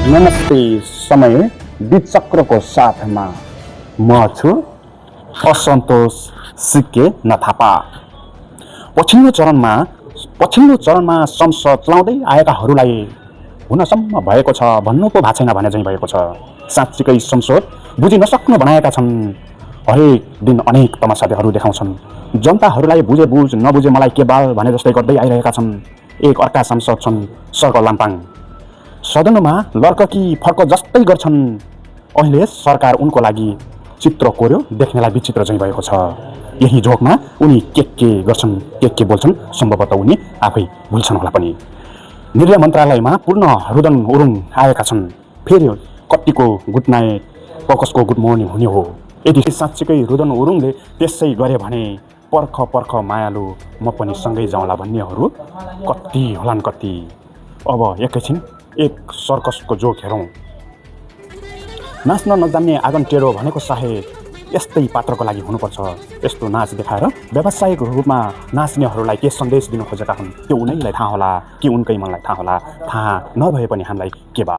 नमस्ते समय विचक्रको साथमा म छु असन्तोष सिके नथापा। पछिल्लो चरणमा संसद चलाउँदै आएकाहरूलाई हुनसम्म भएको छ भन्नु पो भएको छैन भने चाहिँ भएको छ। साँच्चीकै संसद बुझि नसक्नु बनाएका छन्। हरेक दिन अनेक तमासाहरू देखाउँछन्। जनताहरूलाई बुझे बुझ नबुझे मलाई के बाल भने जस्तै गर्दै आइरहेका छन्। एक अर्का सांसद छन् सर्क लाम्पाङ। सदनमा लर्ककी फर्क जस्तै गर्छन्। अहिले सरकार उनको लागि चित्र कोर्यो, देख्नेलाई विचित्र चाहिँ भएको छ। यही जोकमा उनी के गर्छन्, के बोल्छन् सम्भवतः उनी आफै भुल्छन् होला पनि। निर्णय मन्त्रालयमा पूर्ण रुदन उरुङ आएका छन्। फेरि कतिको गुड नाइट कसको गुड मर्निङ हुने हो। यदि साँच्चीकै रुदन उरुङले त्यसै गरे भने पर्ख मायालु म पनि सँगै जाउँला भन्नेहरू कति होलान् कति। अब एकैछिन एक सर्कसको जोक हेरौँ। नाच्न नजान्ने आँगन टेढो भनेको सायद यस्तै पात्रको लागि हुनुपर्छ। यस्तो नाच देखाएर व्यावसायिक रूपमा नाच्नेहरूलाई के सन्देश दिनु खोजेका हुन् त्यो उनैलाई थाहा होला कि उनकै मनलाई थाहा होला। थाहा नभए पनि हामीलाई के बा।